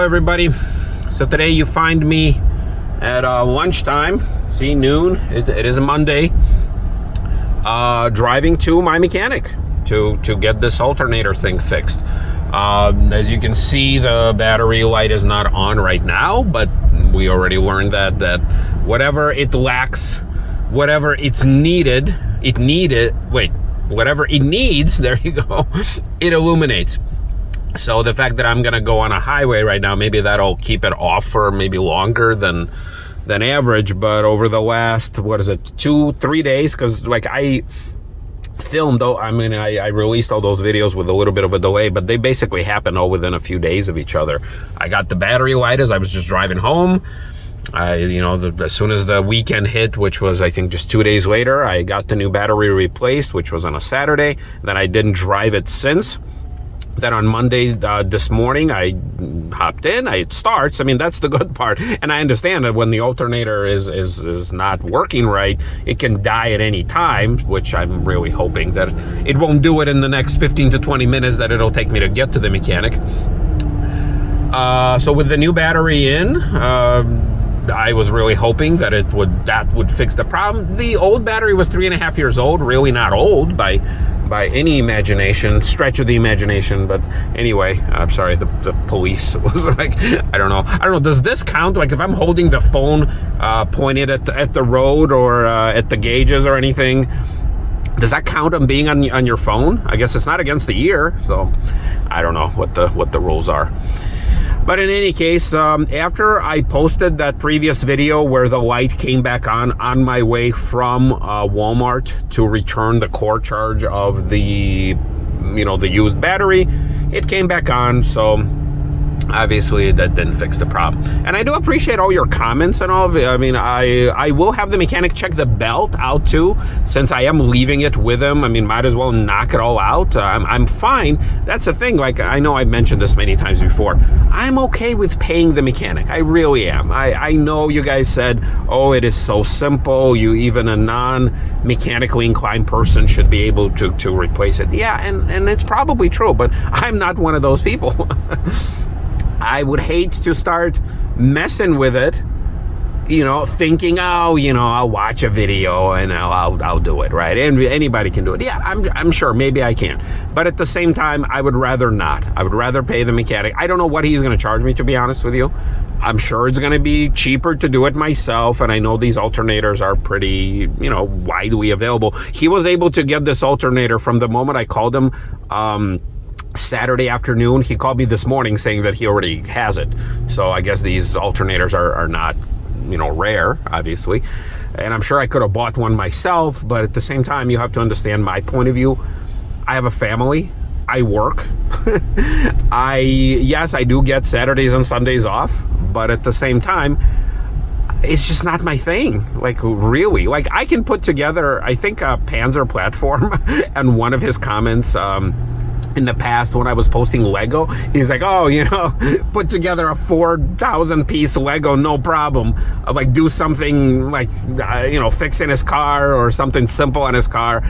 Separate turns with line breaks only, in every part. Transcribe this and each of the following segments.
everybody. So today you find me at lunchtime, see, noon, it is a Monday, driving to my mechanic to get this alternator thing fixed. As you can see, the battery light is not on right now, but we already learned that whatever it lacks, whatever it's needed, whatever it needs, there you go, it illuminates. So the fact that I'm gonna go on a highway right now, maybe that'll keep it off for maybe longer than average. But over the last, 2-3 days, because like I filmed, I released all those videos with a little bit of a delay, but they basically happened all within a few days of each other. I got the battery light as I was just driving home. As soon as the weekend hit, which was I think just 2 days later, I got the new battery replaced, which was on a Saturday. Then I didn't drive it since. Then on Monday, this morning, I hopped in, it starts. I mean, that's the good part. And I understand that when the alternator is not working right, it can die at any time, which I'm really hoping that it won't do it in the next 15 to 20 minutes that it'll take me to get to the mechanic. So with the new battery in, I was really hoping that that would fix the problem. The old battery was 3.5 years old, really not old by any stretch of the imagination. But anyway, I'm sorry, the police was like, I don't know, does this count? Like if I'm holding the phone pointed at the road or at the gauges or anything, does that count on being on your phone? I guess it's not against the ear, so I don't know what the rules are. But in any case, after I posted that previous video where the light came back on my way from Walmart to return the core charge of the used battery, it came back on. So obviously that didn't fix the problem. And I do appreciate all your comments and all of it. I mean, I will have the mechanic check the belt out too, since I am leaving it with him. I mean, might as well knock it all out. I'm fine. That's the thing. Like, I know I've mentioned this many times before. I'm okay with paying the mechanic. I really am. I know you guys said, oh, it is so simple. Even a non-mechanically inclined person should be able to replace it. Yeah, and it's probably true, but I'm not one of those people. I would hate to start messing with it, thinking, I'll watch a video and I'll do it, right? And anybody can do it. Yeah, I'm sure maybe I can. But at the same time, I would rather not. I would rather pay the mechanic. I don't know what he's going to charge me, to be honest with you. I'm sure it's going to be cheaper to do it myself. And I know these alternators are pretty, widely available. He was able to get this alternator from the moment I called him, Saturday afternoon. He called me this morning saying that he already has it. So I guess these alternators are not, rare, obviously. And I'm sure I could have bought one myself, but at the same time, you have to understand my point of view. I have a family. I work. Yes, I do get Saturdays and Sundays off, but at the same time, it's just not my thing. Like, really, like I can put together, I think, a Panzer platform. And one of his comments, in the past when I was posting Lego, he's like, oh, put together a 4,000 piece Lego, no problem. Like do something like, fixing his car or something simple on his car,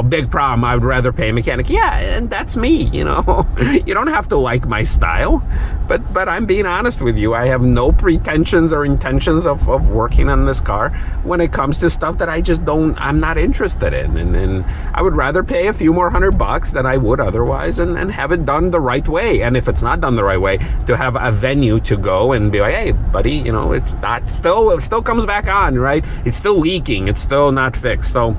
big problem. I would rather pay a mechanic. Yeah, and that's me, You don't have to like my style, but I'm being honest with you. I have no pretensions or intentions of working on this car when it comes to stuff that I'm not interested in. And I would rather pay a few more $100 than I would otherwise. And have it done the right way. And if it's not done the right way, to have a venue to go and be like, hey, buddy, it's not it still comes back on, right? It's still leaking. It's still not fixed. So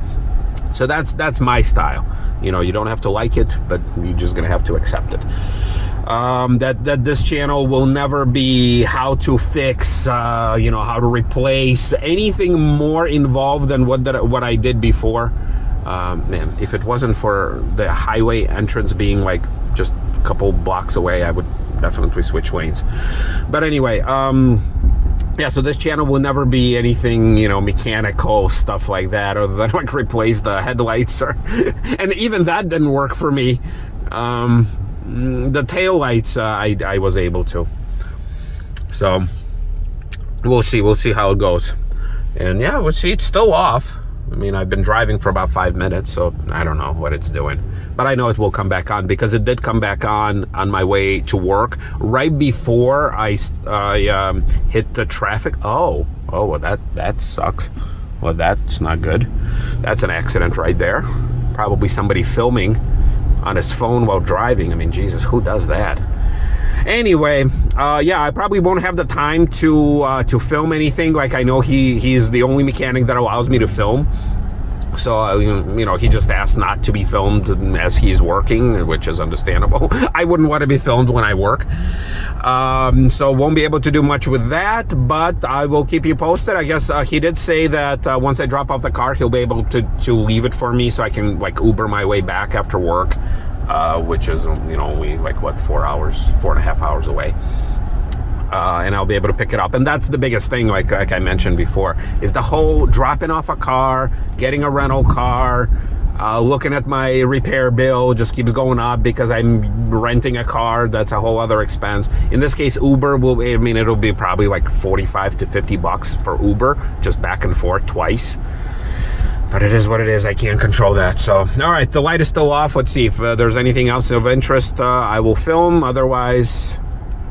that's my style. You don't have to like it, but you're just gonna have to accept it. That this channel will never be how to fix, how to replace anything more involved than what I did before. Man, if it wasn't for the highway entrance being like just a couple blocks away, I would definitely switch lanes. But anyway, yeah, so this channel will never be anything, mechanical stuff like that, other than like replace the headlights and even that didn't work for me. The tail lights, I was able to. So we'll see how it goes. And yeah, we'll see, it's still off. I mean, I've been driving for about 5 minutes, so I don't know what it's doing. But I know it will come back on, because it did come back on my way to work right before I hit the traffic. Oh, well, that sucks. Well, that's not good. That's an accident right there. Probably somebody filming on his phone while driving. I mean, Jesus, who does that? Anyway, yeah, I probably won't have the time to film anything. Like, I know he's the only mechanic that allows me to film. So, you know, he just asked not to be filmed as he's working, which is understandable. I wouldn't want to be filmed when I work. So won't be able to do much with that, but I will keep you posted. I guess he did say that once I drop off the car, he'll be able to leave it for me so I can, like, Uber my way back after work, which is, you know, only, like, what, 4.5 hours away. And I'll be able to pick it up. And that's the biggest thing, like I mentioned before, is the whole dropping off a car, getting a rental car, looking at my repair bill just keeps going up because I'm renting a car. That's a whole other expense. In this case, Uber will, I mean, it'll be probably like 45 to 50 bucks for Uber, just back and forth twice. But it is what it is. I can't control that. So, all right, the light is still off. Let's see if there's anything else of interest. I will film. Otherwise,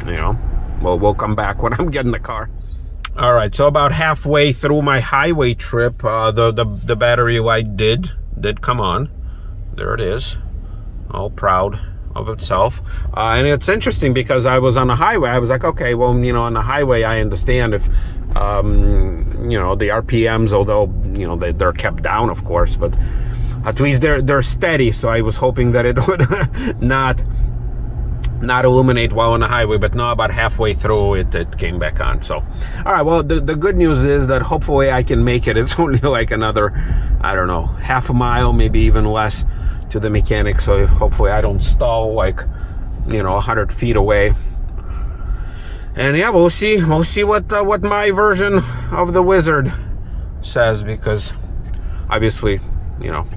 you know, we'll come back when I'm getting the car. All right, so about halfway through my highway trip, the battery light did come on. There it is, all proud of itself. And it's interesting because I was on the highway. I was like, okay, well, you know, on the highway, I understand if, you know, the RPMs, although, you know, they're kept down, of course, but at least they're steady. So I was hoping that it would not illuminate while on the highway, but no, about halfway through it came back on. So, all right, well, the good news is that hopefully I can make it. It's only like another, I don't know, half a mile, maybe even less to the mechanic. So hopefully I don't stall like, you know, 100 feet away. And yeah, we'll see what my version of the wizard says, because obviously, you know,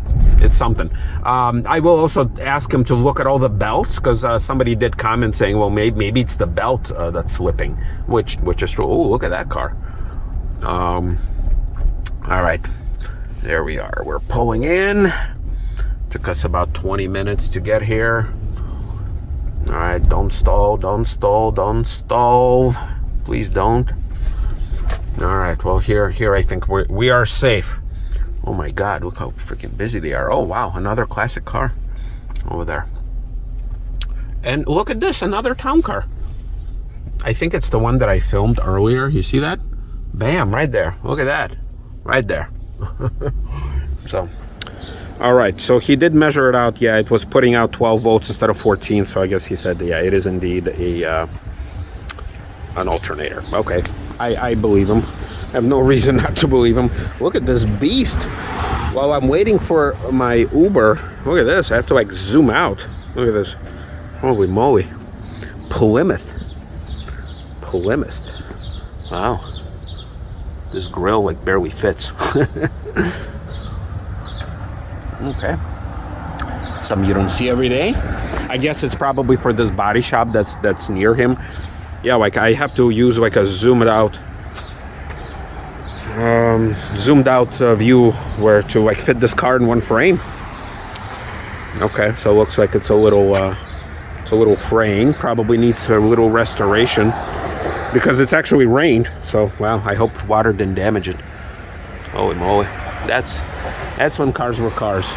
it's something. I will also ask him to look at all the belts, because somebody did comment saying, well, maybe it's the belt that's slipping, which is true. Oh, look at that car. All right, there we are. We're pulling in. Took us about 20 minutes to get here. All right, don't stall, don't stall, don't stall. Please don't. All right, well, here I think we are safe. Oh my God, look how freaking busy they are. Oh wow, another classic car over there. And look at this, another town car. I think it's the one that I filmed earlier. You see that? Bam, right there. Look at that. Right there. So, all right, so he did measure it out. Yeah, it was putting out 12 volts instead of 14. So I guess he said, yeah, it is indeed an alternator. Okay, I believe him. I have no reason not to believe him. Look at this beast. While I'm waiting for my Uber, look at this. I have to like zoom out. Look at this. Holy moly. Plymouth. Wow. This grill like barely fits. Okay. Something you don't see every day. I guess it's probably for this body shop that's near him. Yeah, like I have to use like a zoomed out view where to like fit this car in one frame. Okay, so it looks like it's a little fraying. Probably needs a little restoration because it's actually rained. So, well, I hope water didn't damage it. Holy moly, that's when cars were cars.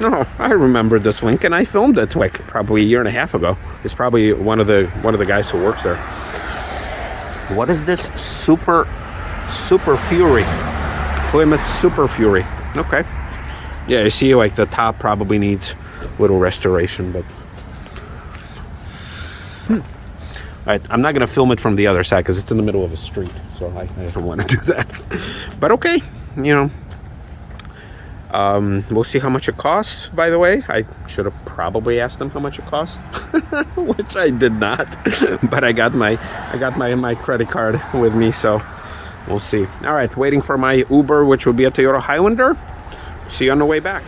No, I remember this Lincoln. I filmed it like probably a year and a half ago. It's probably one of the guys who works there. What is this? Super Fury. Plymouth Super Fury. Okay. Yeah, you see like the top probably needs a little restoration, but all right, I'm not gonna film it from the other side because it's in the middle of a street, so I don't want to do that. But okay, you know, we'll see how much it costs. By the way, I should have probably asked them how much it costs, which I did not. But I got my credit card with me, so we'll see. All right, waiting for my Uber, which will be a Toyota Highlander. See you on the way back.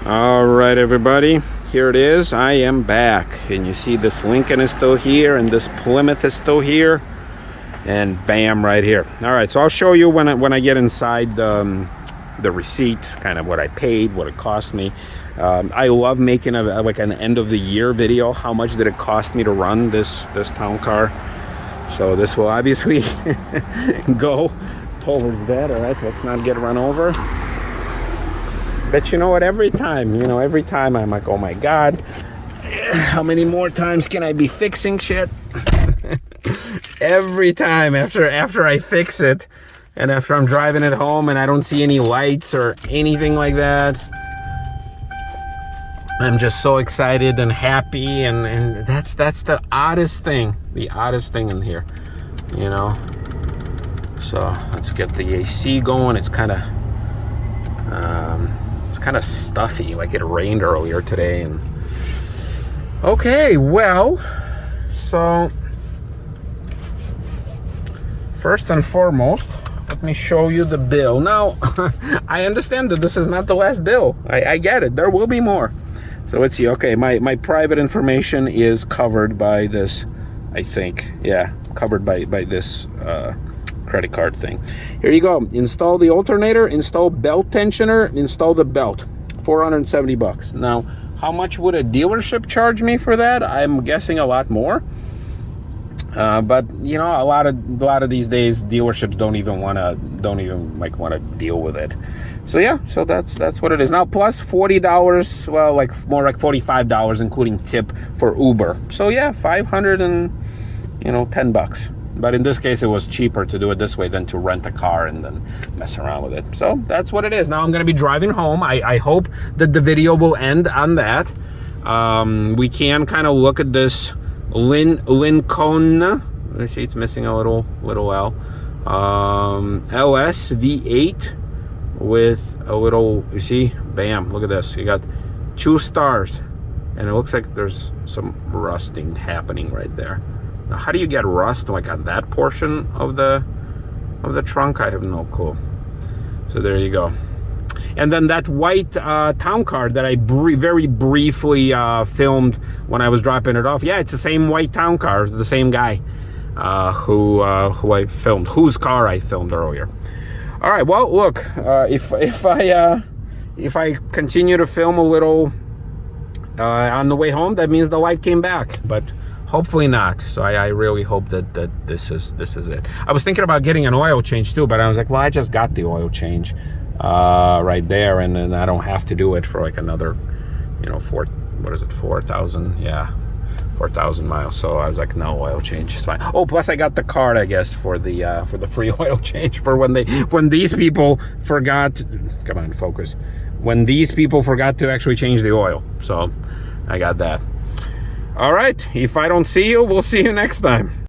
All right, everybody, here it is. I am back, and you see this Lincoln is still here, and this Plymouth is still here, and bam, right here. All right, so I'll show you when I get inside the the receipt, kind of what I paid, what it cost me. I love making like an end of the year video. How much did it cost me to run this town car? So this will obviously go towards that. All right, let's not get run over. But you know what, every time I'm like, oh my God, how many more times can I be fixing shit? Every time after I fix it, and after I'm driving it home and I don't see any lights or anything like that, I'm just so excited and happy, and that's the oddest thing in here, you know. So let's get the AC going. It's kind of stuffy, like it rained earlier today. And okay, well, so first and foremost, let me show you the bill. Now, I understand that this is not the last bill. I get it. There will be more. So let's see. Okay, my private information is covered by this, I think. Yeah, covered by this credit card thing. Here you go. Install the alternator, install belt tensioner, install the belt. $470. Now, how much would a dealership charge me for that? I'm guessing a lot more. But you know, a lot of these days dealerships don't even want to deal with it. So yeah, so that's what it is. Now plus $40, well, like more like $45, including tip for Uber. So yeah, $510. But in this case, it was cheaper to do it this way than to rent a car and then mess around with it. So that's what it is. Now I'm going to be driving home. I hope that the video will end on that. We can kind of look at this Lincoln. Let me see, it's missing a little L. LS V8 with a little, you see, bam, look at this. You got 2 stars, and it looks like there's some rusting happening right there. Now, how do you get rust like on that portion of the trunk? I have no clue. So there you go. And then that white town car that I very briefly filmed when I was dropping it off. Yeah, it's the same white town car, the same guy who I filmed, whose car I filmed earlier. All right. Well, look, if I continue to film a little on the way home, that means the light came back, but hopefully not. So I really hope that this is it. I was thinking about getting an oil change too, but I was like, well, I just got the oil change right there, and then I don't have to do it for like another, 4,000? Yeah, 4,000 miles. So I was like, no, oil change is fine. Oh, plus I got the card, I guess, for the free oil change for when these people forgot. Come on, focus. When these people forgot to actually change the oil. So I got that. All right. If I don't see you, we'll see you next time.